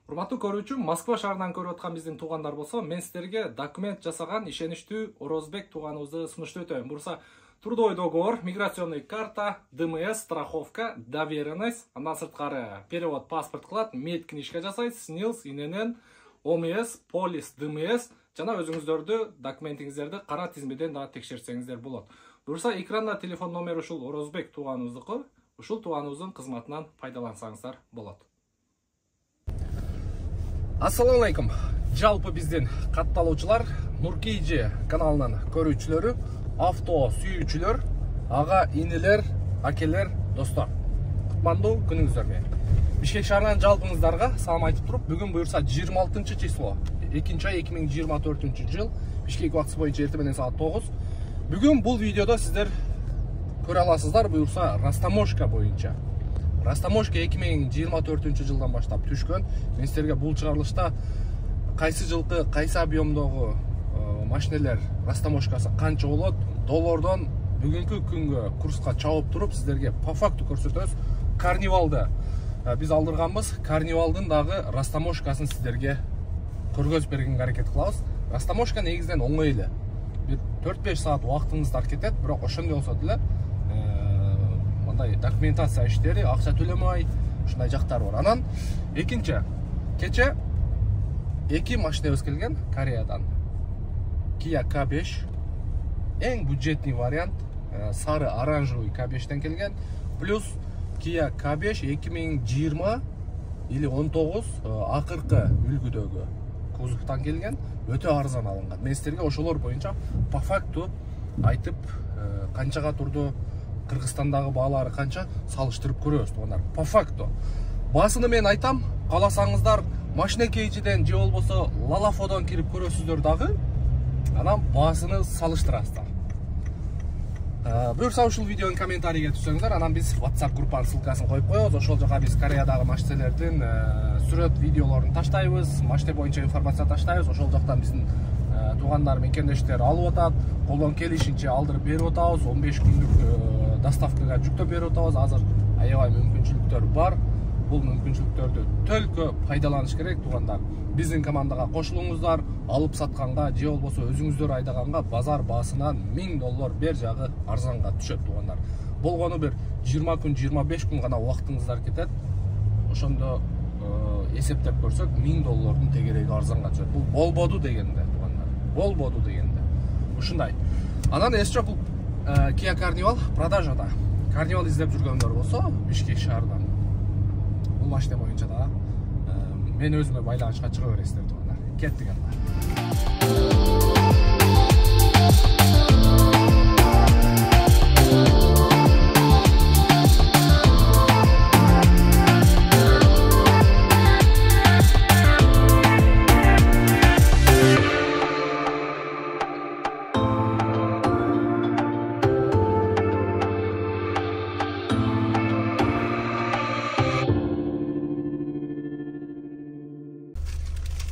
Урматтуу көрүүчү, Москва шаарынан көрүп аткан биздин туугандар болсо, мен сиздерге документ жасаган ишеничтүү Орозбек тууганыбызды сунуштап өтөйм. Бурса трудовой договор, миграционный карта, ДМС, страховка, доверенность, андан сырткары перевод паспорт кылат, медкнижка жасайт, СНИЛС, ИНН, ОМС, полис, ДМС жана өзүңүздөрдү документиңиздерди кара тизмеден да текшерсеңиздер болот. Бурса экранда телефон номери ушул Орозбек тууганыбыздыкы, ушул тууганыбыздын кызматынан пайдалансаңыздар болот. Ассаламу алейкум. Жалпы биздин катталуучулар, Нуркейджи каналынын көрүүчүлөрү, авто сүйүүчүлөр, ага инилер, акелер, достор. Кутмандуу күнүңүздөр менен. Бишкек шаарынан жалпыңыздарга салам айтып туруп, бүгүн буюрса 26 число, 2-ай 2024 жыл, Бишкек убактысы боюнча эртең менен саат 9. Бүгүн бул видеодо сиздер көрө аласыздар буюрса растаможка боюнча. Растаможка 2024 жылдан баштап түшкөн. Мен сиздерге бул чыгарылышта кайсы жылкы, кайсы объемдогу машинелер растаможкасы канча болот, доллардан бүгүнкү күнгө курска чабып туруп сиздерге по факту көрсөтөбүз. Карнивалды биз алдырганбыз. Карнивалдын дагы растаможкасын сиздерге көргөзүп бергенге аракет кылабыз. Растаможка негизинен оңой эле. Бир 4-5 саат убактыңызды кетет, бирок ошондой болсо деле документация иштери, акча төлөмөй, ушундай жактар бар. Анан экинчи кече 2 машинабыз келген Кореядан. Kia K5 эң бюджетный вариант, сары оранжевый K5тен келген, плюс Kia K5 2020 или 19 акыркы үлгүдөгү кузовтан келген, өтө арзан алынган. Мен сиздерге ошолор боюнча по факту айтып, канчага турду, Кыргызстандагы баалары канча салыштырып көрөбүз туугандар. По факту басыны мен айтам, кааласаңыздар машина кейжиден же болбосо Лалафодон кирип көрөсүздөр дагы, анан басыны салыштырасыздар. Буюрса ушул видеонун комментарийге түшсөңүздөр, анан биз WhatsApp группанын ссылкасын коюп коебуз. Ошол жака биз Кореядагы машиналердин сүрөт видеолорун таштайбыз, машина боюнча информация таштайбыз. Ошол жактан биздин туугандар, мекендештер алып атат, колдон келишинче алдырып берип атабыз. 15 күндүк доставкага жүктөп берип атабыз. Азыр аябай мүмкүнчүлүктөр бар. Бул мүмкүнчүлүктөрдү төлкө пайдаланыш керек туугандар. Биздин командага кошулуңуздар, алып сатканга же болбосо өзүңүздөр айдаганга базар баасынан $1000 бер жагы арзанга түшөт туугандар. Болгону бир 20 күн, 25 күн гана убактыңыздар кетет. Ошондо эсептеп көрсөк $1000 тегереги арзанга түшөт. Бул болбоду дегенде туугандар. Болбоду дегенде. Ушундай. Анан эсчок бул Kia Carnival продажада. Carnival издеп жүргөндөр болсо, Бишкек шаарынан бул машина боюнча да мен өзүмө байланышка чыга бересиздер туугандар. Кеттик анда.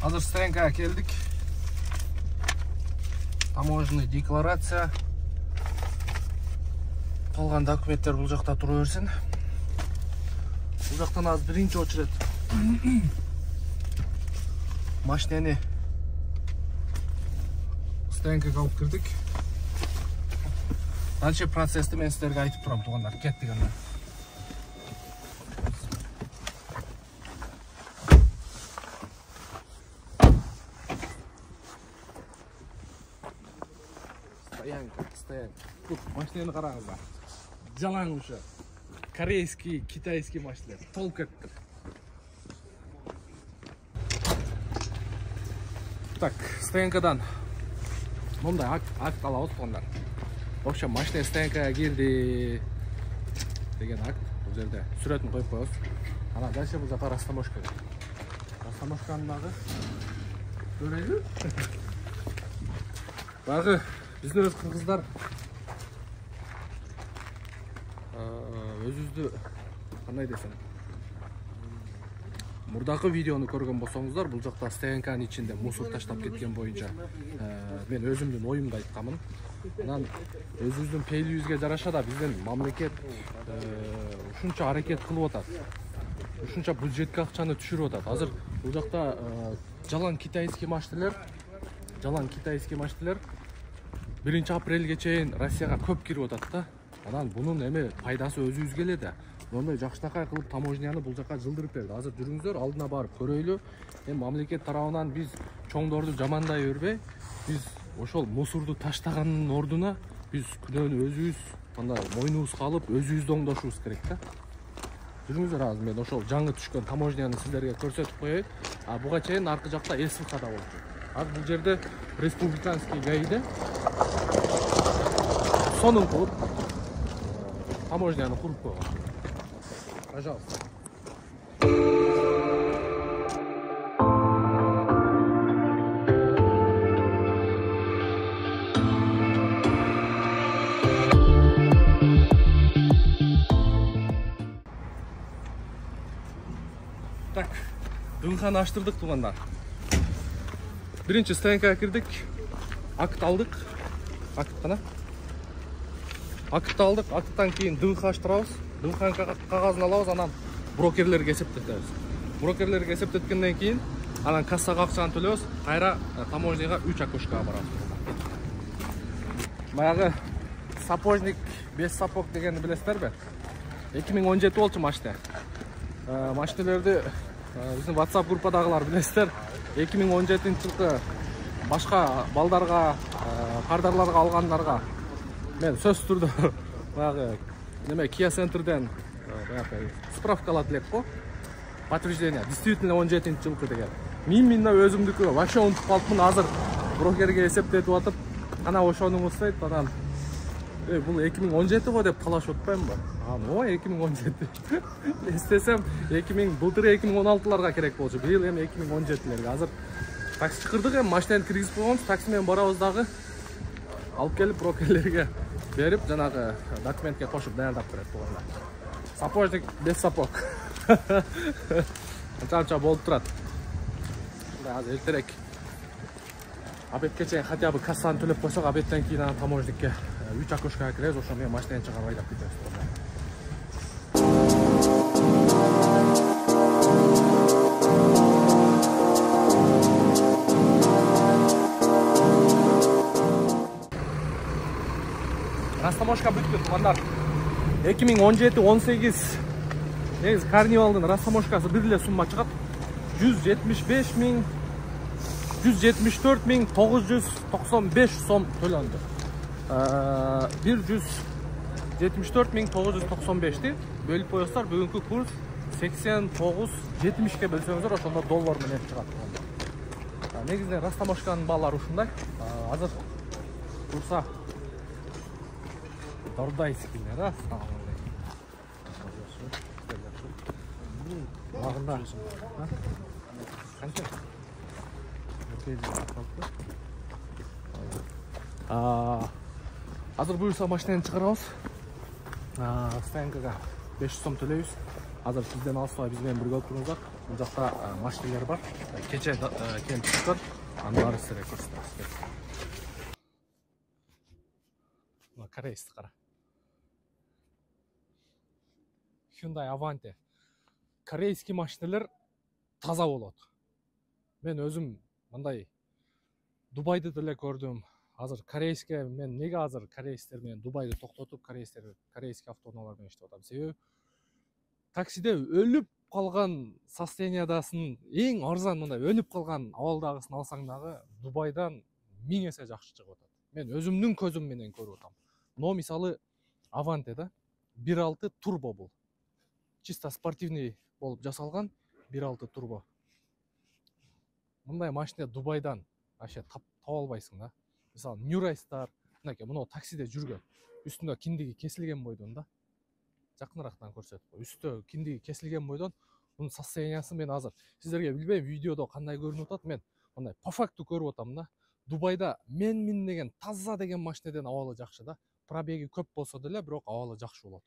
Азыр стоянкага келдик. Таможенный декларация. Калган документтер бул жакта тура берсин. Бул жактан азыр биринчи очеред машинени стоянкага алып кирдик. Дальше процессти мен сиздерге айтып турам туугандар. Кеттик анда. Тут машинаны караңыздар. Жалаң ушу. Корейский, китайский машиналар. Толк этти. Так, стоянкадан мындай акт алабыз туугандар. В общем, машина стоянкага келди деген акт. Бул жерде сүрөтүн коюп коебуз. Анан дальше бул жака растаможка. Растаможканы дагы көрөлү. Дагы биздин өз кыргыздар өзүздү кандай десем, мурдакы видеону көргөн болсоңуздар, бул жакта стоянканын ичинде мусор таштап кеткен боюнча мен өзүмдүн оюмду айткамын. Анан өзүбүздүн пейлибизге жараша да биздин мамлекет ушунча аракет кылып атат. ушунча бюджетке акчаны түшүрүп атат. Азыр бул жакта жалаң китайский машиналар 1 апрелге чейин Россияга көп кирип атат да. Анан бунун эми пайдасы өзүбүзгө эле да. Мондай жакшынакай кылып таможняны бул жака жылдырып берди. Азыр жүрүңүздөр, алдына барып көрөйлү. Эми мамлекет тарабынан биз чоңдорду жамандай бербей, биз ошол мусорду таштаганын ордуна биз күнөөнү өзүбүз мындай мойнубузга алып, өзүбүздү оңдошубуз керек да. Жүрүңүздөр, азыр мен ошол жаңы түшкөн таможняны силерге көрсөтүп коеюн. Буга чейин аркы жакта СВХ да болчу. Азыр бул жерде республиканский ГАИде сонун кылып таможняны куруп койгон. Пожалуйста. Так, дымханы аштырдык туугандар. Биринчи стоянкага кирдик. Акт алдык. Актты алдык. Акттан кийин дымха аштырабыз. Дымханын кагазын алабыз, анан брокерлерге эсептетебиз. Брокерлерге эсептеткенден кийин анан кассага акчаны төлөбүз. Кайра таможняга 3 окошкага барабыз. Баягы сапожник без сапог дегенди билесиздерби? 2017 болчу машина. Машиналерди биздин WhatsApp группадагылар билесиздер. 2017-жылкы башка балдарга, кардарларга алгандарга мен сөз түрдө баягы неме Kia Center'ден баягы справка алат элекпи? Подтверждение. Действительно 17-жылкы деген. Мен өзүмдүкү вообще унутуп калыпмын. Азыр брокерге эсептетип атып, ана ошону устайт, анан бул 2017 го деп талашып атпаймынбы? О, 2017. Эстесем, былтыр 2016-ларга керек болчу. Быйыл эми 2017-лерге. Азыр такси чакырдык, эми машинаны киргизип койгонбуз. Такси менен барабыз дагы. Алып келип брокерлерге берип, жанагы документке кошуп даярдап берет болгондар. Сапожник без сапог. Анча болуп турат. Азыр эртерээк обедке чейин хотя бы кассаны төлөп койсок, обедтен кийин анан таможникке 3 окошкага киребиз, ошо менен машинаны чыгарып айдап кетебиз. Растаможка бүттү, туугандар. 2017-18 негизи Карнивалдын растаможкасы бир эле сумма чыгат. 174.995 сом төлөндү. 174.995ти бөлүп коесуздар, бүгүнкү курс 89.70ке бөлсөңүздөр, ошондо доллар менен чыгат. Негизинен растаможканын баалары ушундай. Азыр курса Дордайскийлер, ассаламу алейкум. Багында. Канча? Азыр буюрса машинаны чыгарабыз. Стоянкага 500 сом төлөйбүз. Азыр сизден алыспай биз менен бирге отуруңуздар. Бул жакта машиналар бар. Кече келип чыккан. Анын баарын силерге көрсөтөбүз. Мына корейсти кара. Hyundai Avante. Корейский машиналар таза болот. Мен өзүм мындай Дубайды деле көрдүм. Азыр корейский, мен неге азыр корейстер менен Дубайды токтотуп, корейский автоунаалар менен иштеп атам? Себеби таксиде өлүп калган состояниедасын, эң арзан мындай өлүп калган абалдагысын алсаң дагы Дубайдан 1000 эсе жакшы чыгып атат. Мен өзүмдүн көзүм менен көрүп атам. Но мисалы Avante да 1.6 турбо бул. Чисто спортивный болуп жасалган 1.6 турбо. Мындай машина Дубайдан вообще таап албайсың да. Мисалы Ньюрайстар, мынакей мына таксиде жүргөн. Үстүндө киндиги кесилген бойдон да. Жакынырактан көрсөтүп кой. Үстү киндиги кесилген бойдон бунун состояниясы мен азыр сиздерге билбейм видеодо кандай көрүнүп атат, мен мындай по факту көрүп атам да. Дубайда мен деген таза деген машинеден абалы жакшы да. Пробеги көп болсо деле, бирок абалы жакшы болот.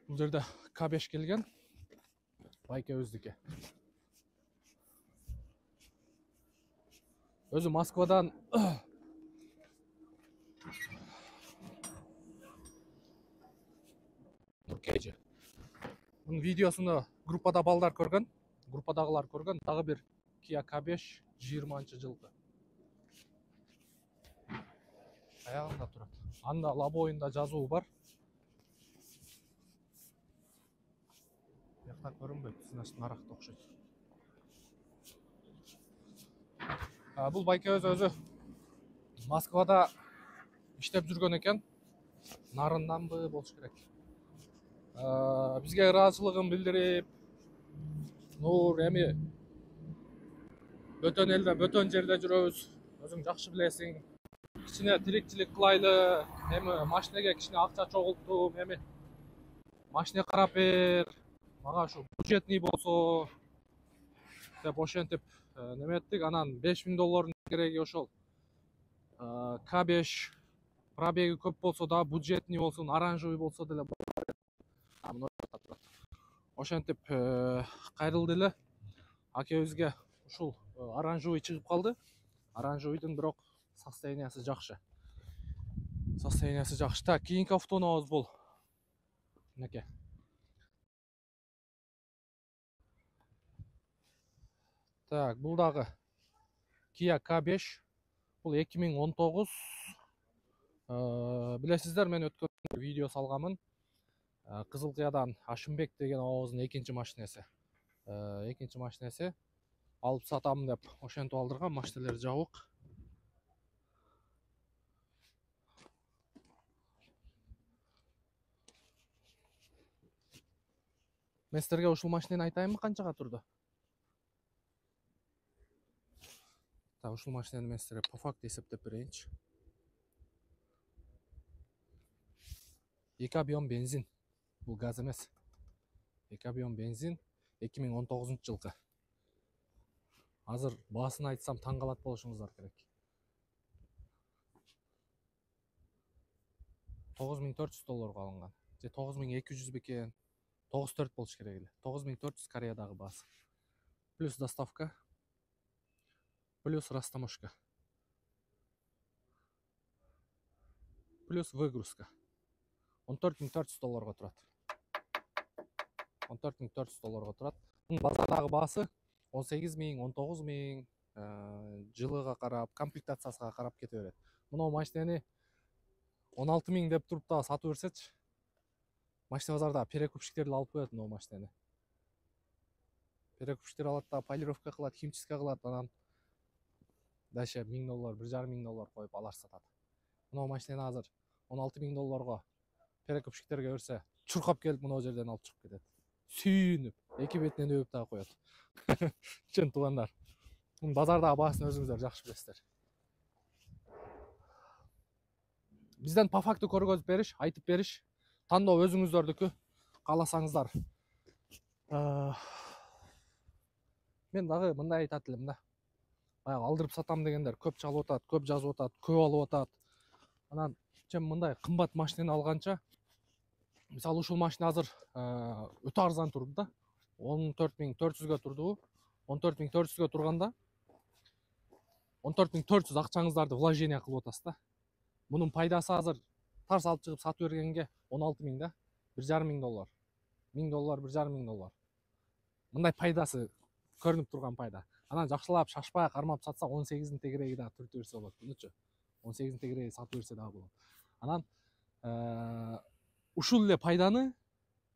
Бул жерде K5 келген. Байке өздүкө. Өзү Москвадан Нуркейжи. Bunun videosunu группада балдар көргөн, группадагылар көргөн дагы бир Kia K5 20-жылкы. Аягында турат. Анда лобоюнда жазуу бар. Якта көрүнбөйт, значит наракта окшойт. Бул байкебиз өзү Москвада иштеп жүргөн экен. Нарынданбы болуш керек. Бизге ыраазычылыгын билдирип, Нур эми бөтөн элде, бөтөн жерде жүрөбүз. Өзүң жакшы билесиң. Кичине тирикчилик кылайлы. Эми машинеге кичине акча чогулттум. Эми машине карап бер. Мага ушу бюджетный болсо деп ошентип неметтик. Анан $5000 кереги ошол. K5 пробеги көп болсо да, бюджетный болсун, оранжевый болсо деле болот. Ошентип кайрылды эле. Акебизге ушул оранжевый чыгып калды. Оранжевыйдын бирок состояниясы жакшы. Так, кийинки автоунабыз бул. Мынакей. Так, бул дагы Kia K5. Бул 2019. Билесиздер, мен өткөн видео салганмын. Кызылкыядан Ашымбек деген абабыздын экинчи машинеси. Алып сатам деп ошентип алдырган, машинелер жабык. Мен силерге ушул машинени айтайынбы, канчага турду? Так, ушул машинени мен силерге по факту эсептеп берейинчи. 2 объем бензин. Бул газ эмес. 2 объем бензин 2019-жылкы. Азыр баасын айтсам таң калат болушуңуздар керек. $9400 алынган. Же 9200 бекен. 94 болуш керек эле. 9400 Кореядагы баасы. Плюс доставка. Плюс растаможка. Плюс выгрузка. $14400 турат. $14400 турат. Бунун базардагы баасы 18000, 19000, жылыга карап, комплектациясына карап кете берет. Мына машинени 16000 деп туруп да сатып берсечи, машина базарда перекупщиктерди алып коет мына машинени. Перекупщиктер алат да полировка кылат, химчистка кылат, анан дальше $1000, $1500 коюп алар сатат. Мына машинени азыр $16000 перекупщиктерге берсе, чуркап келип мына жерден алып чыгып кетет. Сүйүнүп, эки бетинен өбүп дагы коет. Чын туугандар. Мунун базардагы баасын өзүңүздөр жакшы билесиздер. Бизден по факту көргөзүп бериш, айтып бериш, тандоо өзүңүздөрдүкү, кааласаңыздар. Мен дагы мындай айтат элем да. Баягы алдырып сатам дегендер көп чалып атат, көп жазып атат, көп алып атат. Анан чен мындай кымбат машинени алганча, мисалы ушул машина азыр өтө арзан турду да. 14400 турду. 14400 турганда 14400 акчаңыздарды вложение кылып атасыз да. Мунун пайдасы азыр тарс алып чыгып сатып бергенге 16000 да. $1500. $1000, $1500. Мындай пайдасы көрүнүп турган пайда. Анан жакшылап шашпай кармап сатса 18-дин тегереги дагы түртүп берсе болот. Мынчу. 18-дин тегереги сатып берсе дагы болот. Анан ушул эле пайданы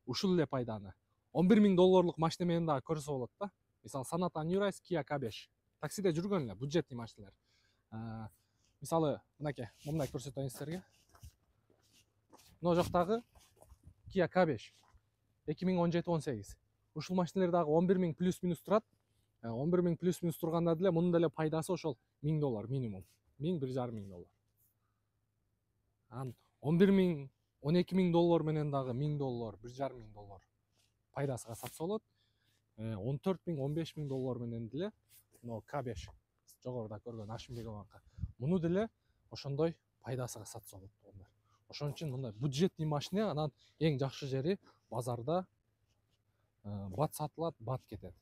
$11000 машина менен дагы көрсө болот да. Мисалы Sonata New Rise, Kia K5. Таксиде жүргөн эле бюджетный машиналар. Мисалы мынакей, мындай көрсөтөйүн силерге. Мына жактагы Kia K5 2017-18. Ушул машиналар дагы 11000 плюс-минус турат. 11000 плюс-минус турганда деле мунун деле пайдасы ошол $1000 минимум. $1000-1500. Анан 11000, $12000 менен дагы $1000, $1500 пайдасыга сатса болот. 14000, $15000 менен деле мына K5 жогоруда көргөн Ашымбек абанка. Муну деле ошондой пайдасыга сатса болот тугандар. Ошон үчүн мындай бюджетный машина, анан эң жакшы жери базарда бат сатылат, бат кетет.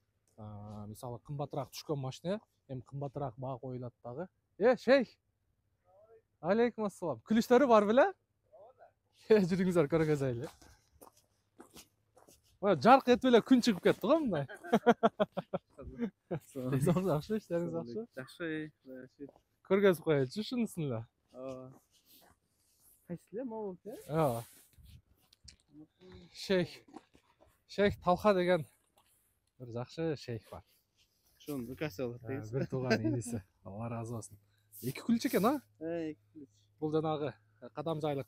Мисалы кымбатыраак түшкөн машина, эми кымбатыраак баа коюлат дагы. Шейх. Алейкум ассалам. Күлүштөрү бар беле? Жүрүңүздөр көргөзөйлү. Жарқ етіп эле күн чыгып кетти го мындай. Жакшы, иштериңиз жакшы? Жакшы. Көргөзүп коелучу ушунусун эле. Ооба. Кайсы эле могул те? Ооба. Шейх Талха деген bir жакшы шейх бар. Ошонун ыкасы болот дейсиз. Bir тууган иниси. Алла разы болсун. Эки күлүч экен, а? Эки күлүч. Бул жанагы Кадамжайлык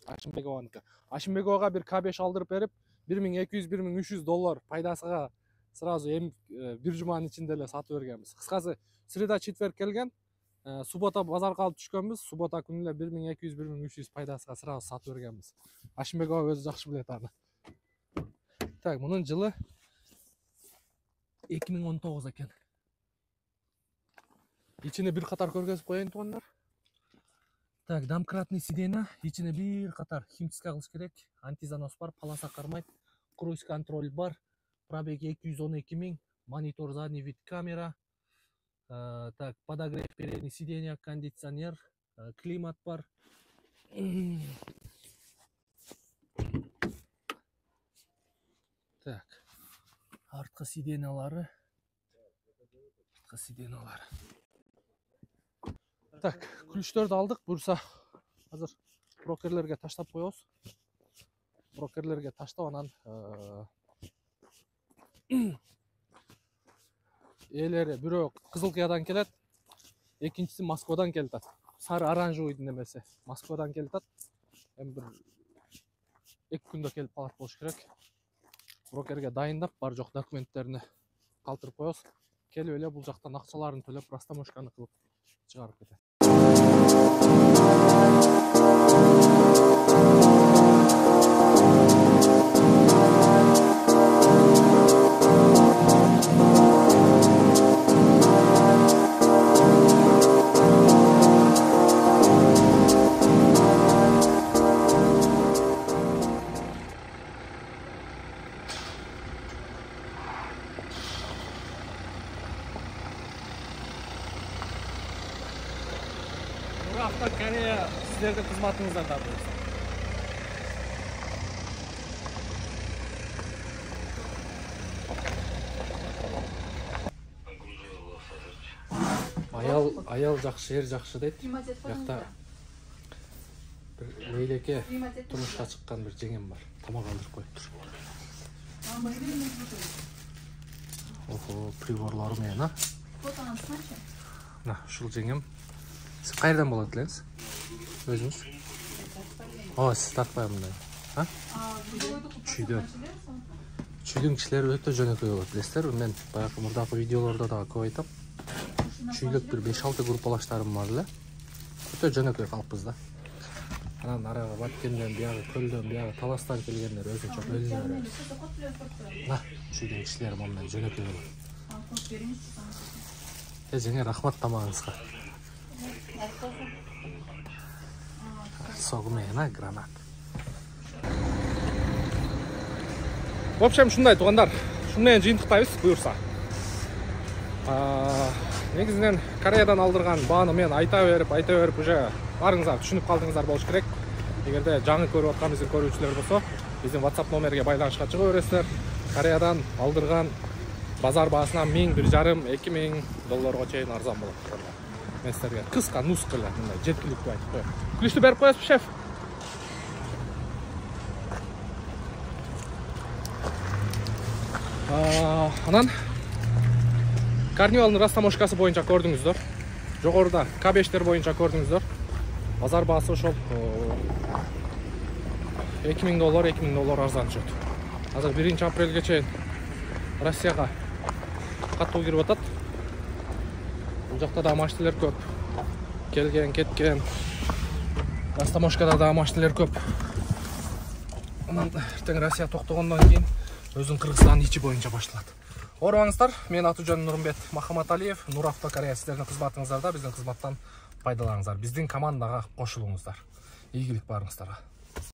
Ашимбекованыкы. Ашимбековага bir K5 алдырып берип, 1200-1300 доллар пайдасыга сразу bir жуманын ичинде эле сатып бергенбиз. Кыскасы, среда четверг келген, суббота базарга алып түшкөнбүз. Суббота күнү эле 1200-1300 пайдасыга сразу сатып бергенбиз. Ашимбекова өзү жакшы билет аны. Так, мунун жылы 2019 экен. İçine bir katar көргөзүп коеюн туугандар. Так, домкратный сиденье, içine bir katar химчистка кылыш керек. Антизанос бар, полоса кармайт, круиз контроль бар, пробег 212 000, монитор задний вид камера. Так, подогрев передней сиденья, кондиционер, климат бар. Так, артқы сиденьялары. Так, күлүчтөрдү алдык. Бурса азыр брокерлерге таштап коебуз. Брокерлерге таштап анан ээлери бирөө Кызылкыядан келет, экинчиси Москвадан келет. Сары оранжевыйдын немеси Москвадан келет. Эми бир 2 күндө келип калат болуш керек. Брокерге дайындап, бар жок документтерин калтырып коебуз. Келип эле бул жактан акчаларын төлөп, растамошканы кылып чыгарып кетет. Avto Koreya sizlerдің қызматыңыздарда болсын. Аял жакшы, ер жакшы дейт. Бияқта bir лейлеке турмушка чыккан bir жеңем бар. Тамак алдырып коюптур. Охо, приборлары менен, а? На, ушул жеңем. Siz qayerden bolot elеңиz? Өзүңүз? Siz тартпай мындай. А? Чүйдүн кишилери өтө жөнөкөй болот, билесиздер. Мен баягы мурдагы видеолордо да көп айтам. Чүйлүк bir 5-6 группалаштарым бар эле. Өтө жөнөкөй калппыз да. Анан арага Баткенден, биягы Көлдөн, биягы Таластан келгендер өзүнчө бөлүнө берет. На, чүйдүн кишилери мондан жөнөкөй болот. Жеңе рахмат тамагыңызга. Согмена гранат. В общем, шундай туугандар. Шуну менен жыйынтыктайбыз, буюрса. Негизинен Кореядан алдырган бааны мен айта берип уже барыңыздар түшүнүп калдыңыздар болуш керек. Эгерде жаңы көрүп аткан биздин көрүүчүлөр болсо, биздин WhatsApp номерге байланышка чыга бересиздер. Кореядан алдырган базар баасынан 1000-1,5-2000 долларга чейин арзан болот. Мен силерге кыска нуска эле мындай жеткиликтүү айтып коем. Күлүштү берип коесузбу, шеф? Анан Карнивалдын растамошкасы боюнча көрдүңүздөр. Жогоруда K5-тер боюнча көрдүңүздөр. Базар баасы ошол 2000 доллар арзан чыгат. Азыр 1 апрелге чейин Россияга катуу кирип атат. Бул жакта да машиналар көп. Келген, кеткен. Растамошкада да машиналар көп. Анан эртең Россия токтогондон кийин өзүнүн Кыргызстандын ичи боюнча башталат. Орубаңыздар, мен аты-жөнүм Нурмбет Махаматалиев, Нур Авто Корея сиздердин кызматыңыздарда, биздин кызматтан пайдаланыңыздар. Биздин командага кошулуңуздар. Ийгилик барыңыздарга.